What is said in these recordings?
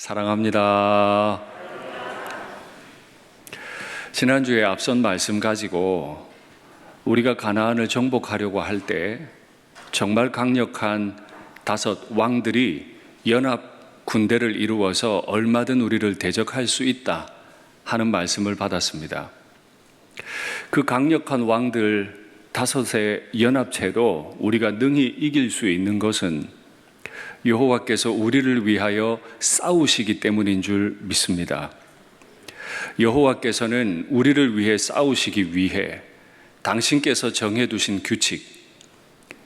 사랑합니다. 지난주에 앞선 말씀 가지고 우리가 가나안을 정복하려고 할 때 정말 강력한 5 왕들이 연합 군대를 이루어서 얼마든 우리를 대적할 수 있다 하는 말씀을 받았습니다. 그 강력한 왕들 5의 연합체로 우리가 능히 이길 수 있는 것은 여호와께서 우리를 위하여 싸우시기 때문인 줄 믿습니다. 여호와께서는 우리를 위해 싸우시기 위해 당신께서 정해두신 규칙,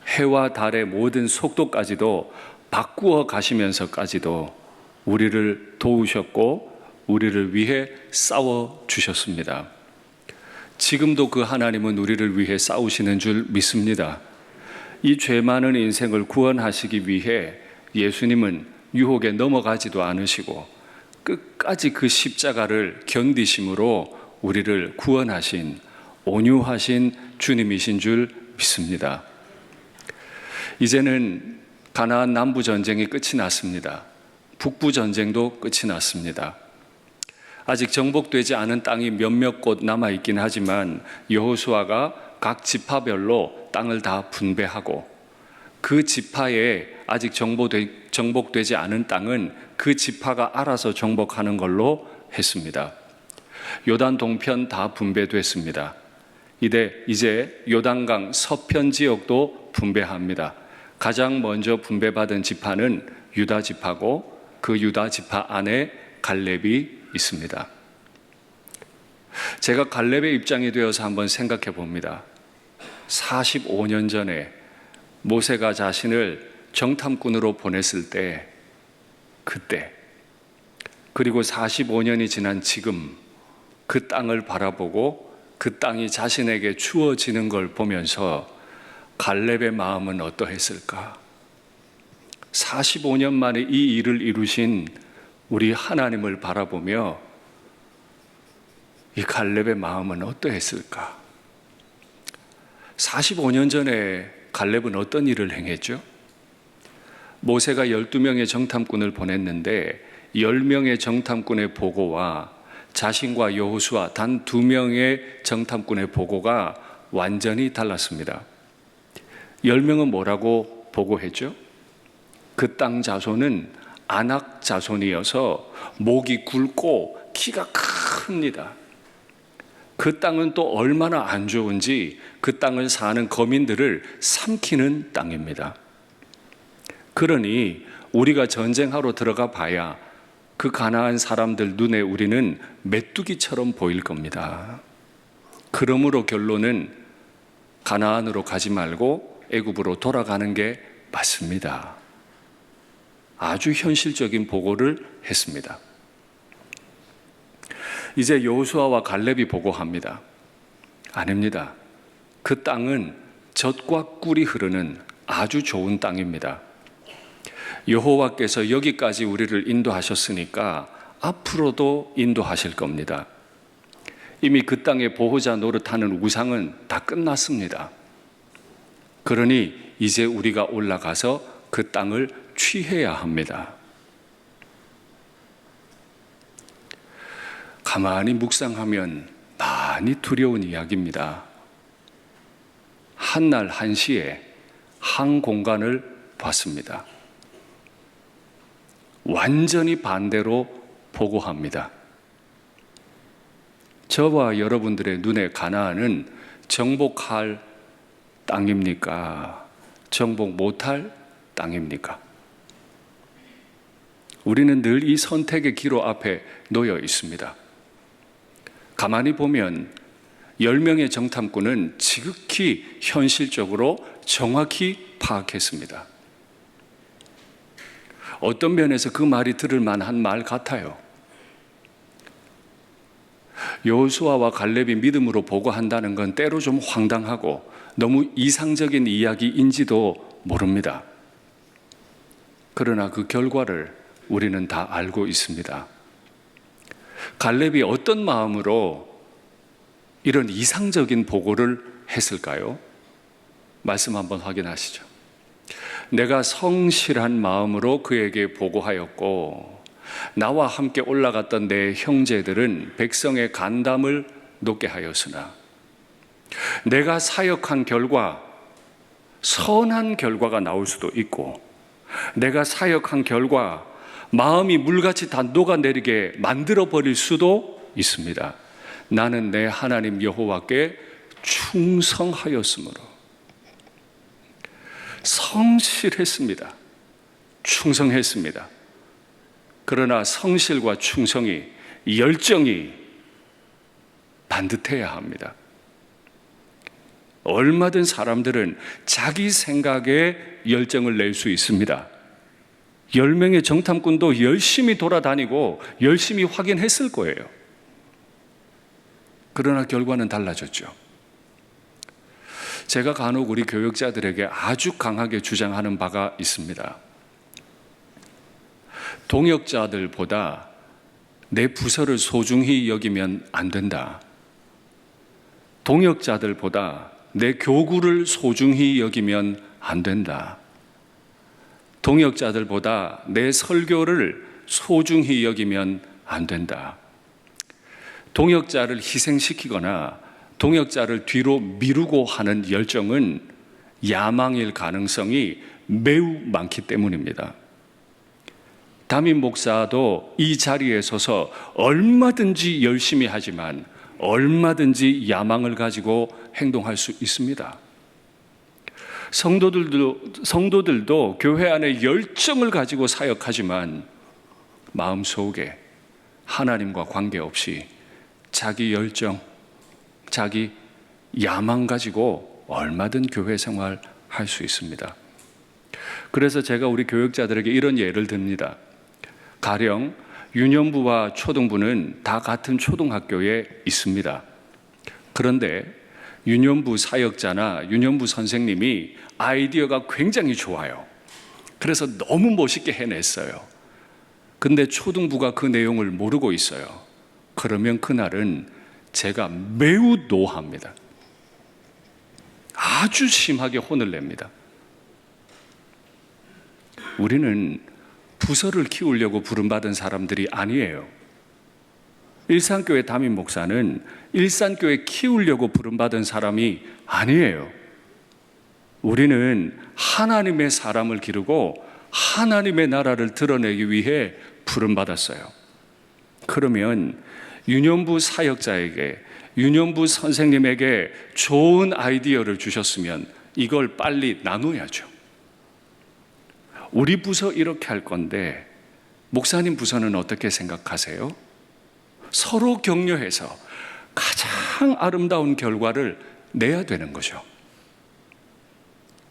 해와 달의 모든 속도까지도 바꾸어 가시면서까지도 우리를 도우셨고 우리를 위해 싸워 주셨습니다. 지금도 그 하나님은 우리를 위해 싸우시는 줄 믿습니다. 이 죄 많은 인생을 구원하시기 위해 예수님은 유혹에 넘어가지도 않으시고 끝까지 그 십자가를 견디심으로 우리를 구원하신 온유하신 주님이신 줄 믿습니다. 이제는 가나안 남부 전쟁이 끝이 났습니다. 북부 전쟁도 끝이 났습니다. 아직 정복되지 않은 땅이 몇몇 곳 남아있긴 하지만 여호수아가 각 지파별로 땅을 다 분배하고 그 지파에 아직 정복되지 않은 땅은 그 지파가 알아서 정복하는 걸로 했습니다. 요단 동편 다 분배됐습니다. 이제 요단강 서편 지역도 분배합니다. 가장 먼저 분배받은 지파는 유다 지파고 그 유다 지파 안에 갈렙이 있습니다. 제가 갈렙의 입장이 되어서 한번 생각해 봅니다. 45년 전에 모세가 자신을 정탐꾼으로 보냈을 때 그때 그리고 45년이 지난 지금 그 땅을 바라보고 그 땅이 자신에게 주어지는 걸 보면서 갈렙의 마음은 어떠했을까? 45년 만에 이 일을 이루신 우리 하나님을 바라보며 이 갈렙의 마음은 어떠했을까? 45년 전에 갈렙은 어떤 일을 행했죠? 모세가 12명의 정탐꾼을 보냈는데 10명의 정탐꾼의 보고와 자신과 여호수아 단 2명의 정탐꾼의 보고가 완전히 달랐습니다. 10명은 뭐라고 보고했죠? 그 땅 자손은 아낙 자손이어서 목이 굵고 키가 큽니다. 그 땅은 또 얼마나 안 좋은지 그 땅을 사는 거민들을 삼키는 땅입니다. 그러니 우리가 전쟁하러 들어가 봐야 그 가나안 사람들 눈에 우리는 메뚜기처럼 보일 겁니다. 그러므로 결론은 가나안으로 가지 말고 애굽으로 돌아가는 게 맞습니다. 아주 현실적인 보고를 했습니다. 이제 여호수아와 갈렙이 보고합니다. 아닙니다. 그 땅은 젖과 꿀이 흐르는 아주 좋은 땅입니다. 여호와께서 여기까지 우리를 인도하셨으니까 앞으로도 인도하실 겁니다. 이미 그 땅의 보호자 노릇하는 우상은 다 끝났습니다. 그러니 이제 우리가 올라가서 그 땅을 취해야 합니다. 가만히 묵상하면 많이 두려운 이야기입니다. 한날 한시에 한 공간을 봤습니다. 완전히 반대로 보고합니다. 저와 여러분들의 눈에 가나안은 정복할 땅입니까? 정복 못할 땅입니까? 우리는 늘 이 선택의 기로 앞에 놓여 있습니다. 가만히 보면 10명의 정탐꾼은 지극히 현실적으로 정확히 파악했습니다. 어떤 면에서 그 말이 들을 만한 말 같아요. 여호수아와 갈렙이 믿음으로 보고한다는 건 때로 좀 황당하고 너무 이상적인 이야기인지도 모릅니다. 그러나 그 결과를 우리는 다 알고 있습니다. 갈렙이 어떤 마음으로 이런 이상적인 보고를 했을까요? 말씀 한번 확인하시죠. 내가 성실한 마음으로 그에게 보고하였고 나와 함께 올라갔던 내 형제들은 백성의 간담을 높게 하였으나 내가 사역한 결과 선한 결과가 나올 수도 있고, 내가 사역한 결과 마음이 물같이 다 녹아내리게 만들어 버릴 수도 있습니다. 나는 내 하나님 여호와께 충성하였으므로. 성실했습니다. 충성했습니다. 그러나 성실과 충성이, 열정이 반듯해야 합니다. 얼마든 사람들은 자기 생각에 열정을 낼 수 있습니다. 10명의 정탐꾼도 열심히 돌아다니고 열심히 확인했을 거예요. 그러나 결과는 달라졌죠. 제가 간혹 우리 교역자들에게 아주 강하게 주장하는 바가 있습니다. 동역자들보다 내 부서를 소중히 여기면 안 된다. 동역자들보다 내 교구를 소중히 여기면 안 된다. 동역자들보다 내 설교를 소중히 여기면 안 된다. 동역자를 희생시키거나 동역자를 뒤로 미루고 하는 열정은 야망일 가능성이 매우 많기 때문입니다. 담임 목사도 이 자리에 서서 얼마든지 열심히 하지만 얼마든지 야망을 가지고 행동할 수 있습니다. 성도들도 교회 안에 열정을 가지고 사역하지만 마음속에 하나님과 관계없이 자기 열정, 자기 야망 가지고 얼마든 교회 생활 할 수 있습니다. 그래서 제가 우리 교역자들에게 이런 예를 듭니다. 가령 유년부와 초등부는 다 같은 초등학교에 있습니다. 그런데 유년부 사역자나 유년부 선생님이 아이디어가 굉장히 좋아요. 그래서 너무 멋있게 해냈어요. 근데 초등부가 그 내용을 모르고 있어요. 그러면 그날은 제가 매우 노합니다. 아주 심하게 혼을 냅니다. 우리는 부서를 키우려고 부름받은 사람들이 아니에요. 일산교회 담임 목사는 일산교회 키우려고 부름받은 사람이 아니에요. 우리는 하나님의 사람을 기르고 하나님의 나라를 드러내기 위해 부름받았어요. 그러면 유년부 사역자에게, 유년부 선생님에게 좋은 아이디어를 주셨으면 이걸 빨리 나눠야죠. 우리 부서 이렇게 할 건데 목사님 부서는 어떻게 생각하세요? 서로 격려해서 가장 아름다운 결과를 내야 되는 거죠.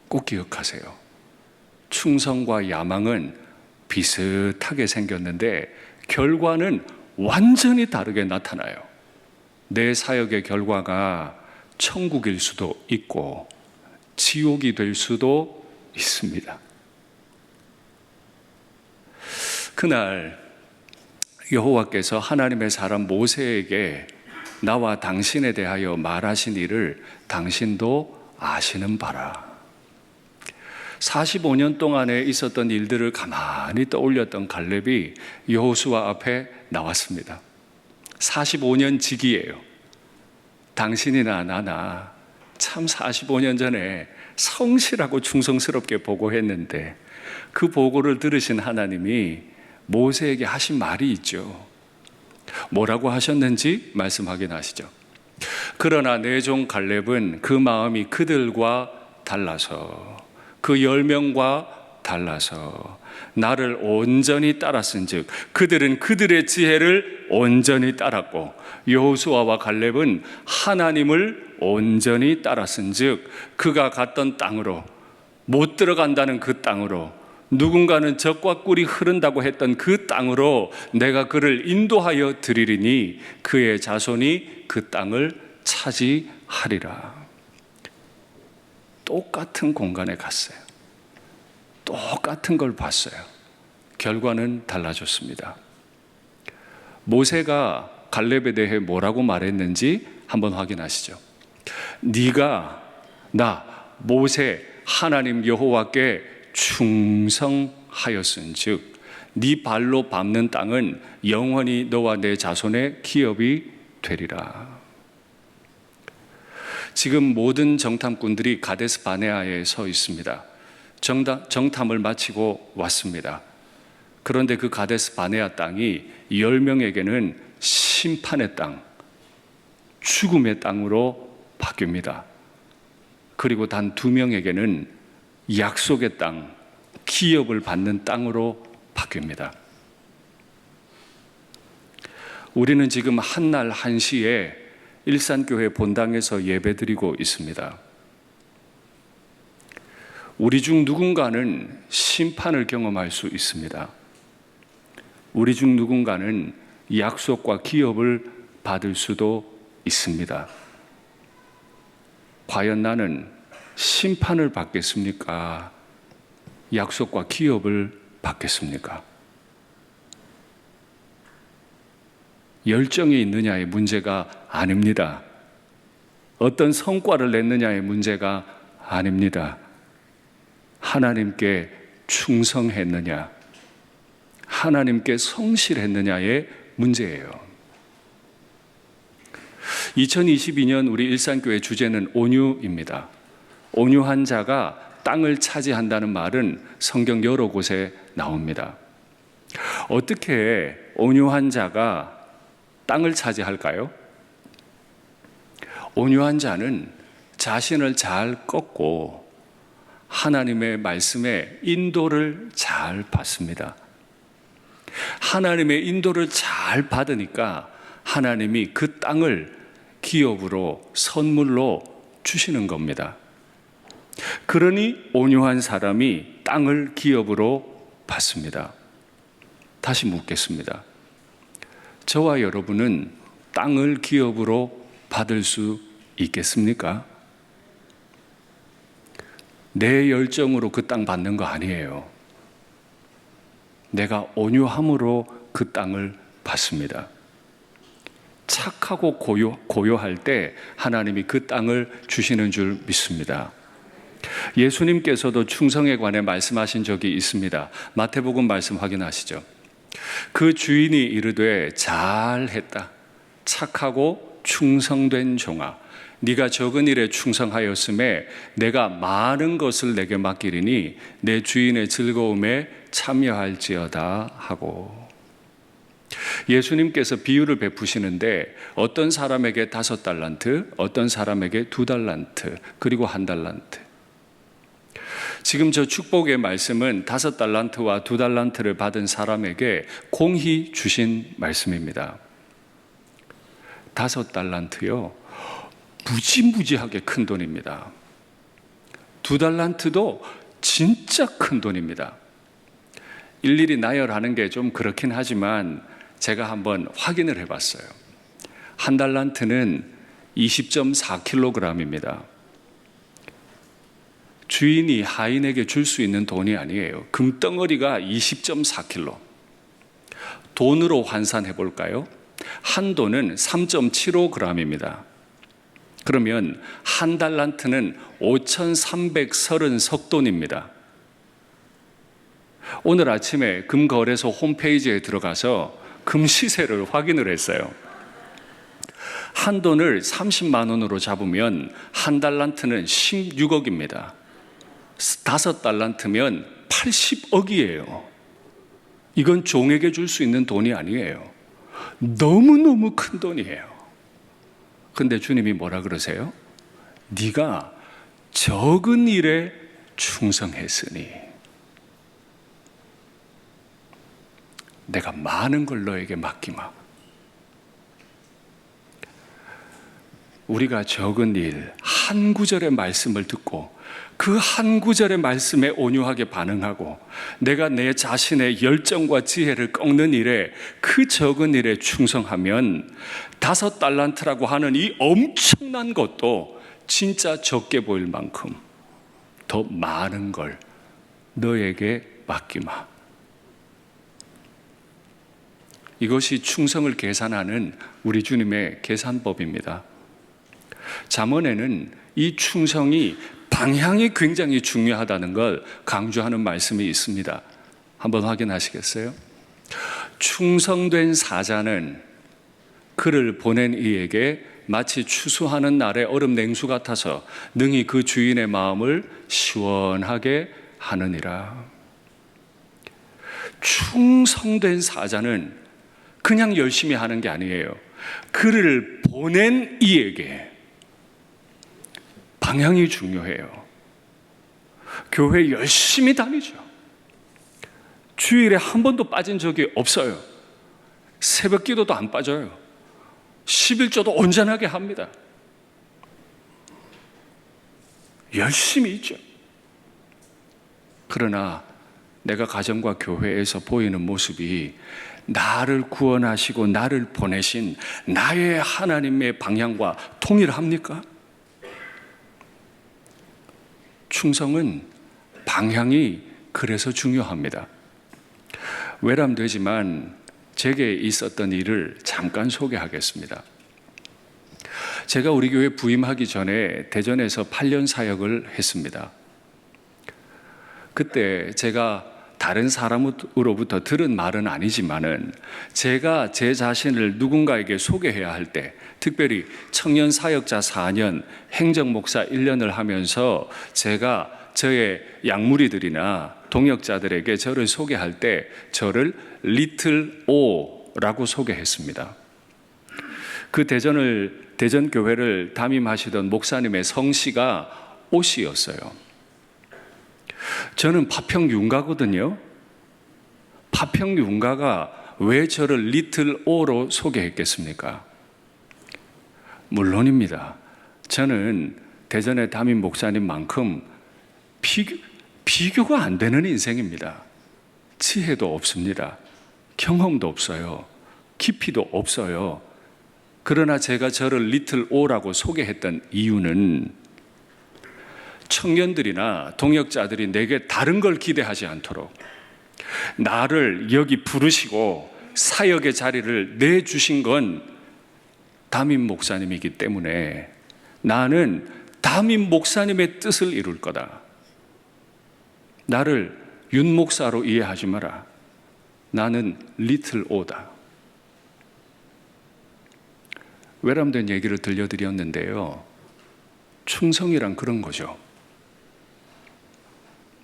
꼭 기억하세요. 충성과 야망은 비슷하게 생겼는데 결과는 완전히 다르게 나타나요. 내 사역의 결과가 천국일 수도 있고 지옥이 될 수도 있습니다. 그날 여호와께서 하나님의 사람 모세에게 나와 당신에 대하여 말하신 일을 당신도 아시는 바라. 45년 동안에 있었던 일들을 가만히 떠올렸던 갈렙이 여호수아 앞에 나왔습니다. 45년 지기예요. 당신이나 나나 참 45년 전에 성실하고 충성스럽게 보고했는데 그 보고를 들으신 하나님이 모세에게 하신 말이 있죠. 뭐라고 하셨는지 말씀 확인하시죠. 그러나 내 종 갈렙은 그 마음이 그들과 달라서, 그 10명과 달라서 나를 온전히 따랐은즉 그들은 그들의 지혜를 온전히 따랐고 여호수아와 갈렙은 하나님을 온전히 따랐은즉 그가 갔던 땅으로, 못 들어간다는 그 땅으로, 누군가는 젖과 꿀이 흐른다고 했던 그 땅으로 내가 그를 인도하여 드리리니 그의 자손이 그 땅을 차지하리라. 똑같은 공간에 갔어요. 똑같은 걸 봤어요. 결과는 달라졌습니다. 모세가 갈렙에 대해 뭐라고 말했는지 한번 확인하시죠. 네가 나 모세 하나님 여호와께 충성하였은즉 네 발로 밟는 땅은 영원히 너와 내 자손의 기업이 되리라. 지금 모든 정탐꾼들이 가데스 바네아에 서 있습니다. 정탐을 마치고 왔습니다. 그런데 그 가데스 바네아 땅이 10명에게는 심판의 땅, 죽음의 땅으로 바뀝니다. 그리고 단 2명에게는 약속의 땅, 기업을 받는 땅으로 바뀝니다. 우리는 지금 한날 한시에 일산교회 본당에서 예배드리고 있습니다. 우리 중 누군가는 심판을 경험할 수 있습니다. 우리 중 누군가는 약속과 기업을 받을 수도 있습니다. 과연 나는 심판을 받겠습니까? 약속과 기업을 받겠습니까? 열정이 있느냐의 문제가 아닙니다. 어떤 성과를 냈느냐의 문제가 아닙니다. 하나님께 충성했느냐, 하나님께 성실했느냐의 문제예요. 2022년 우리 일산교회 주제는 온유입니다. 온유한 자가 땅을 차지한다는 말은 성경 여러 곳에 나옵니다. 어떻게 온유한 자가 땅을 차지할까요? 온유한 자는 자신을 잘 꺾고 하나님의 말씀에 인도를 잘 받습니다. 하나님의 인도를 잘 받으니까 하나님이 그 땅을 기업으로 선물로 주시는 겁니다. 그러니 온유한 사람이 땅을 기업으로 받습니다. 다시 묻겠습니다. 저와 여러분은 땅을 기업으로 받을 수 있겠습니까? 내 열정으로 그 땅 받는 거 아니에요. 내가 온유함으로 그 땅을 받습니다. 착하고 고요할 때 하나님이 그 땅을 주시는 줄 믿습니다. 예수님께서도 충성에 관해 말씀하신 적이 있습니다. 마태복음 말씀 확인하시죠. 그 주인이 이르되 잘했다. 착하고 충성된 종아. 네가 적은 일에 충성하였음에 내가 많은 것을 내게 맡기리니 내 주인의 즐거움에 참여할지어다 하고. 예수님께서 비유를 베푸시는데 어떤 사람에게 5달란트, 어떤 사람에게 2달란트, 그리고 1달란트. 지금 저 축복의 말씀은 5달란트와 2달란트를 받은 사람에게 공히 주신 말씀입니다. 5달란트요, 무지무지하게 큰 돈입니다. 2달란트도 진짜 큰 돈입니다. 일일이 나열하는 게 좀 그렇긴 하지만 제가 한번 확인을 해봤어요. 1달란트는 20.4kg입니다. 주인이 하인에게 줄 수 있는 돈이 아니에요. 금덩어리가 20.4kg. 돈으로 환산해 볼까요? 한 돈은 3.75g입니다. 그러면 1달란트는 5,330석돈입니다. 오늘 아침에 금거래소 홈페이지에 들어가서 금 시세를 확인을 했어요. 한 돈을 30만 원으로 잡으면 1달란트는 16억입니다. 5달란트면 80억이에요. 이건 종에게 줄 수 있는 돈이 아니에요. 너무너무 큰 돈이에요. 근데 주님이 뭐라 그러세요? 네가 적은 일에 충성했으니 내가 많은 걸 너에게 맡기마. 우리가 적은 일, 한 구절의 말씀을 듣고 그 한 구절의 말씀에 온유하게 반응하고 내가 내 자신의 열정과 지혜를 꺾는 일에, 그 적은 일에 충성하면 5달란트라고 하는 이 엄청난 것도 진짜 적게 보일 만큼 더 많은 걸 너에게 맡기마. 이것이 충성을 계산하는 우리 주님의 계산법입니다. 잠언에는 이 충성이 방향이 굉장히 중요하다는 걸 강조하는 말씀이 있습니다. 한번 확인하시겠어요? 충성된 사자는 그를 보낸 이에게 마치 추수하는 날의 얼음 냉수 같아서 능히 그 주인의 마음을 시원하게 하느니라. 충성된 사자는 그냥 열심히 하는 게 아니에요. 그를 보낸 이에게, 방향이 중요해요. 교회 열심히 다니죠. 주일에 한 번도 빠진 적이 없어요. 새벽 기도도 안 빠져요. 11조도 온전하게 합니다. 열심히 있죠. 그러나 내가 가정과 교회에서 보이는 모습이 나를 구원하시고 나를 보내신 나의 하나님의 방향과 통일합니까? 충성은 방향이 그래서 중요합니다. 외람되지만 제게 있었던 일을 잠깐 소개하겠습니다. 제가 우리 교회 부임하기 전에 대전에서 8년 사역을 했습니다. 그때 제가 다른 사람으로부터 들은 말은 아니지만은 제가 제 자신을 누군가에게 소개해야 할 때, 특별히 청년 사역자 4년, 행정목사 1년을 하면서 제가 저의 양무리들이나 동역자들에게 저를 소개할 때 저를 리틀 오라고 소개했습니다. 그 대전 교회를 담임하시던 목사님의 성씨가 오씨였어요. 저는 파평윤가거든요. 파평윤가가 왜 저를 리틀 오로 소개했겠습니까? 물론입니다. 저는 대전의 담임 목사님만큼 비교가 안 되는 인생입니다. 지혜도 없습니다. 경험도 없어요. 깊이도 없어요. 그러나 제가 저를 리틀 오라고 소개했던 이유는 청년들이나 동역자들이 내게 다른 걸 기대하지 않도록 나를 여기 부르시고 사역의 자리를 내주신 건 담임 목사님이기 때문에 나는 담임 목사님의 뜻을 이룰 거다. 나를 윤 목사로 이해하지 마라. 나는 리틀 오다. 외람된 얘기를 들려드렸는데요. 충성이란 그런 거죠.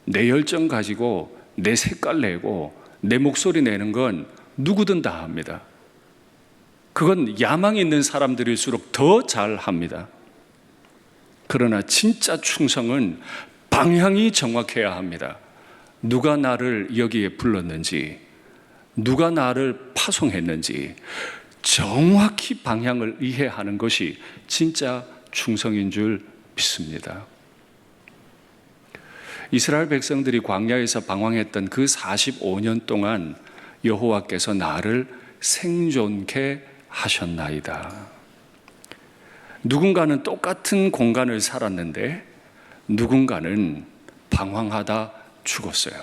내 열정 가지고 내 색깔 내고 내 목소리 내는 건 누구든 다 합니다. 그건 야망 있는 사람들일수록 더 잘합니다. 그러나 진짜 충성은 방향이 정확해야 합니다. 누가 나를 여기에 불렀는지, 누가 나를 파송했는지 정확히 방향을 이해하는 것이 진짜 충성인 줄 믿습니다. 이스라엘 백성들이 광야에서 방황했던 그 45년 동안 여호와께서 나를 생존케 하셨나이다. 누군가는 똑같은 공간을 살았는데 누군가는 방황하다 죽었어요.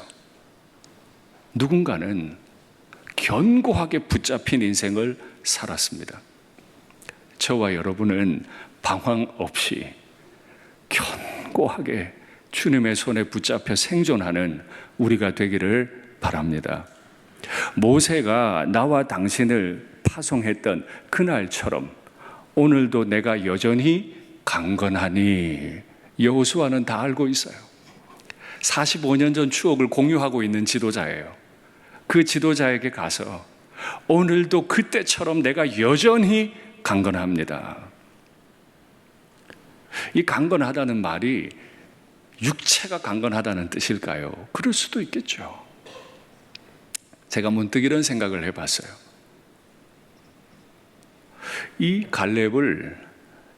누군가는 견고하게 붙잡힌 인생을 살았습니다. 저와 여러분은 방황 없이 견고하게 주님의 손에 붙잡혀 생존하는 우리가 되기를 바랍니다. 모세가 나와 당신을 파송했던 그날처럼 오늘도 내가 여전히 강건하니 여호수아는 다 알고 있어요. 45년 전 추억을 공유하고 있는 지도자예요. 그 지도자에게 가서 오늘도 그때처럼 내가 여전히 강건합니다. 이 강건하다는 말이 육체가 강건하다는 뜻일까요? 그럴 수도 있겠죠. 제가 문득 이런 생각을 해봤어요. 이 갈렙을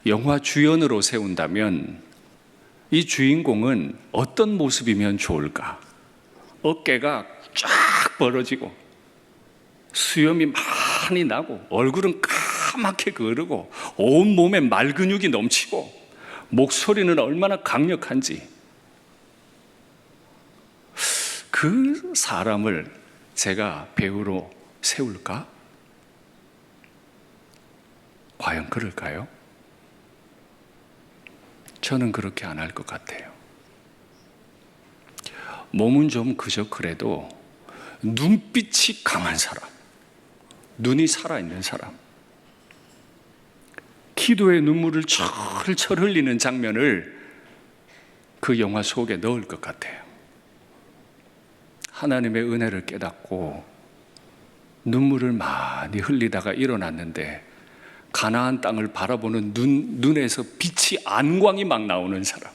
영화 주연으로 세운다면 이 주인공은 어떤 모습이면 좋을까? 어깨가 쫙 벌어지고 수염이 많이 나고 얼굴은 까맣게 그르고 온 몸에 말근육이 넘치고 목소리는 얼마나 강력한지 그 사람을 제가 배우로 세울까? 과연 그럴까요? 저는 그렇게 안 할 것 같아요. 몸은 좀 그저 그래도 눈빛이 강한 사람, 눈이 살아있는 사람, 기도의 눈물을 철철 흘리는 장면을 그 영화 속에 넣을 것 같아요. 하나님의 은혜를 깨닫고 눈물을 많이 흘리다가 일어났는데 가나안 땅을 바라보는 눈에서 빛이, 안광이 막 나오는 사람.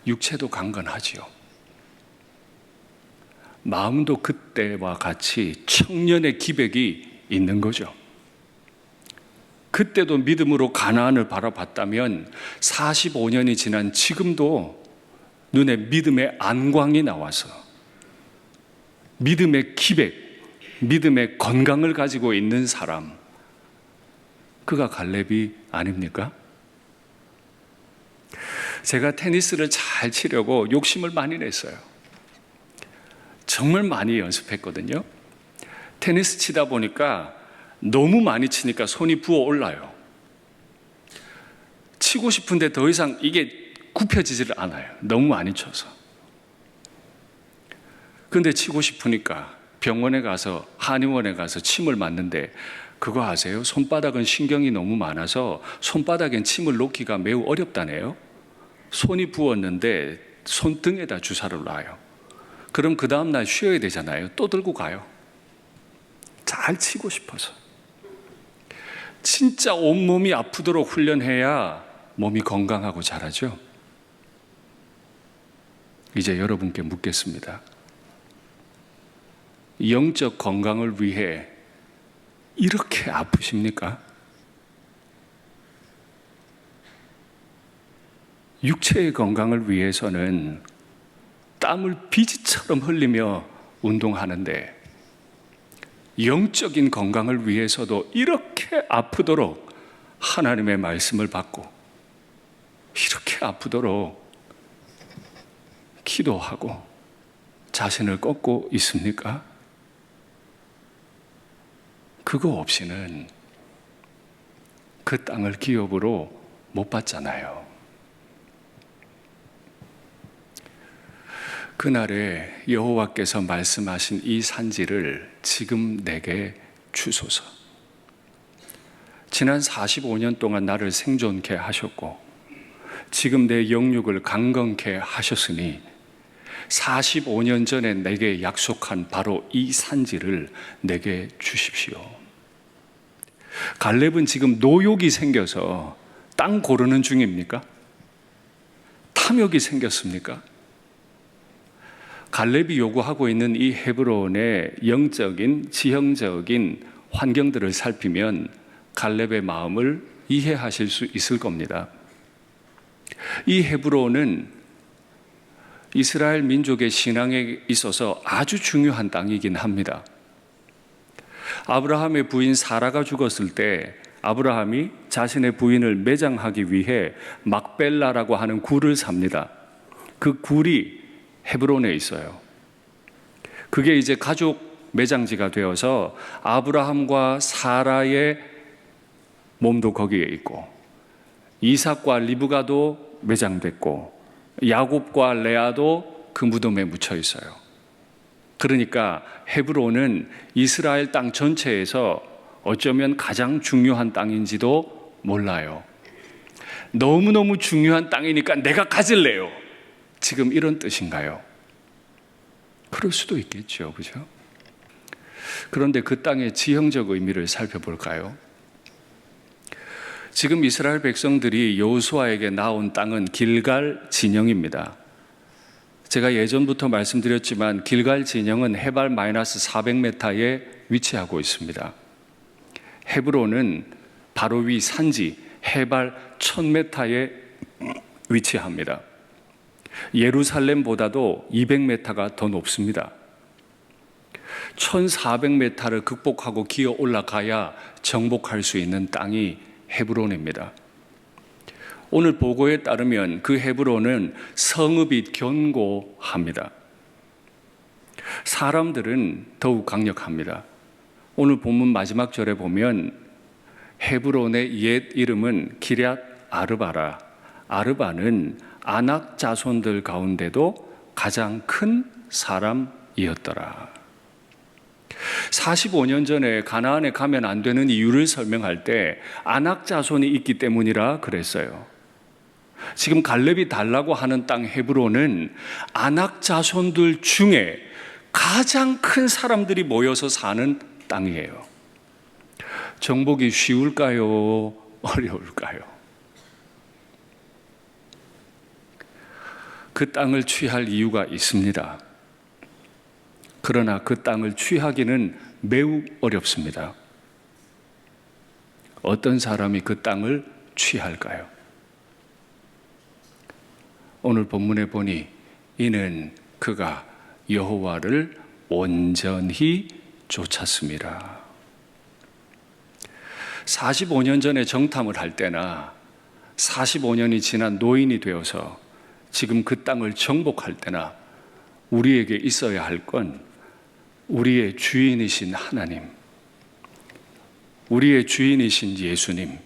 육체도 강건하지요. 마음도 그때와 같이 청년의 기백이 있는 거죠. 그때도 믿음으로 가나안을 바라봤다면 45년이 지난 지금도 눈에 믿음의 안광이 나와서 믿음의 기백, 믿음의 건강을 가지고 있는 사람, 그가 갈렙이 아닙니까? 제가 테니스를 잘 치려고 욕심을 많이 냈어요. 정말 많이 연습했거든요. 테니스 치다 보니까 너무 많이 치니까 손이 부어올라요. 치고 싶은데 더 이상 이게 굽혀지질 않아요. 너무 많이 쳐서. 근데 치고 싶으니까 병원에 가서, 한의원에 가서 침을 맞는데, 그거 아세요? 손바닥은 신경이 너무 많아서 손바닥엔 침을 놓기가 매우 어렵다네요. 손이 부었는데 손등에다 주사를 놔요. 그럼 그 다음날 쉬어야 되잖아요. 또 들고 가요. 잘 치고 싶어서. 진짜 온몸이 아프도록 훈련해야 몸이 건강하고 자라죠. 이제 여러분께 묻겠습니다. 영적 건강을 위해 이렇게 아프십니까? 육체의 건강을 위해서는 땀을 비지처럼 흘리며 운동하는데, 영적인 건강을 위해서도 이렇게 아프도록 하나님의 말씀을 받고, 이렇게 아프도록 기도하고 자신을 꺾고 있습니까? 그거 없이는 그 땅을 기업으로 못 받잖아요. 그날에 여호와께서 말씀하신 이 산지를 지금 내게 주소서. 지난 45년 동안 나를 생존케 하셨고 지금 내 영육을 강건케 하셨으니 45년 전에 내게 약속한 바로 이 산지를 내게 주십시오. 갈렙은 지금 노욕이 생겨서 땅 고르는 중입니까? 탐욕이 생겼습니까? 갈렙이 요구하고 있는 이 헤브론의 영적인, 지형적인 환경들을 살피면 갈렙의 마음을 이해하실 수 있을 겁니다. 이 헤브론은 이스라엘 민족의 신앙에 있어서 아주 중요한 땅이긴 합니다. 아브라함의 부인 사라가 죽었을 때 아브라함이 자신의 부인을 매장하기 위해 막벨라라고 하는 굴을 삽니다. 그 굴이 헤브론에 있어요. 그게 이제 가족 매장지가 되어서 아브라함과 사라의 몸도 거기에 있고 이삭과 리브가도 매장됐고 야곱과 레아도 그 무덤에 묻혀 있어요. 그러니까 헤브론은 이스라엘 땅 전체에서 어쩌면 가장 중요한 땅인지도 몰라요. 너무너무 중요한 땅이니까 내가 가질래요. 지금 이런 뜻인가요? 그럴 수도 있겠죠, 그죠? 그런데 그 땅의 지형적 의미를 살펴볼까요? 지금 이스라엘 백성들이 여호수아에게 나온 땅은 길갈 진영입니다. 제가 예전부터 말씀드렸지만 길갈 진영은 해발 마이너스 400m에 위치하고 있습니다. 헤브론은 바로 위 산지 해발 1000m에 위치합니다. 예루살렘보다도 200m가 더 높습니다. 1400m를 극복하고 기어 올라가야 정복할 수 있는 땅이 헤브론입니다. 오늘 보고에 따르면 그 헤브론은 성읍이 견고합니다. 사람들은 더욱 강력합니다. 오늘 본문 마지막 절에 보면 헤브론의 옛 이름은 기럇 아르바라. 아르바는 아낙 자손들 가운데도 가장 큰 사람이었더라. 45년 전에 가나안에 가면 안 되는 이유를 설명할 때 아낙 자손이 있기 때문이라 그랬어요. 지금 갈렙이 달라고 하는 땅 헤브론은 아낙 자손들 중에 가장 큰 사람들이 모여서 사는 땅이에요. 정복이 쉬울까요? 어려울까요? 그 땅을 취할 이유가 있습니다. 그러나 그 땅을 취하기는 매우 어렵습니다. 어떤 사람이 그 땅을 취할까요? 오늘 본문에 보니 이는 그가 여호와를 온전히 쫓았습니다. 45년 전에 정탐을 할 때나 45년이 지난 노인이 되어서 지금 그 땅을 정복할 때나 우리에게 있어야 할 건 우리의 주인이신 하나님, 우리의 주인이신 예수님,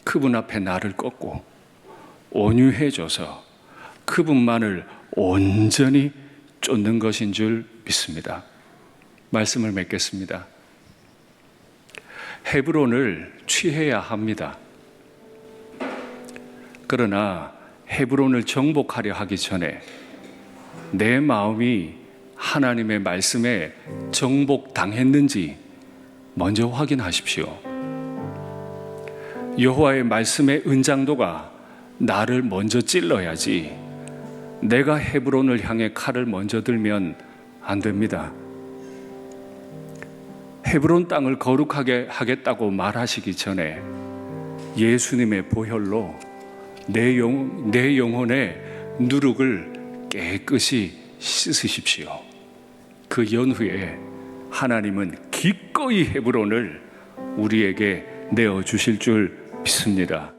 그분 앞에 나를 꺾고 온유해져서 그분만을 온전히 쫓는 것인 줄 믿습니다. 말씀을 맺겠습니다. 헤브론을 취해야 합니다. 그러나 헤브론을 정복하려 하기 전에 내 마음이 하나님의 말씀에 정복당했는지 먼저 확인하십시오. 여호와의 말씀의 은장도가 나를 먼저 찔러야지 내가 헤브론을 향해 칼을 먼저 들면 안 됩니다. 헤브론 땅을 거룩하게 하겠다고 말하시기 전에 예수님의 보혈로 내 영혼의 누룩을 깨끗이 씻으십시오. 그 연후에 하나님은 기꺼이 헤브론을 우리에게 내어주실 줄 믿습니다.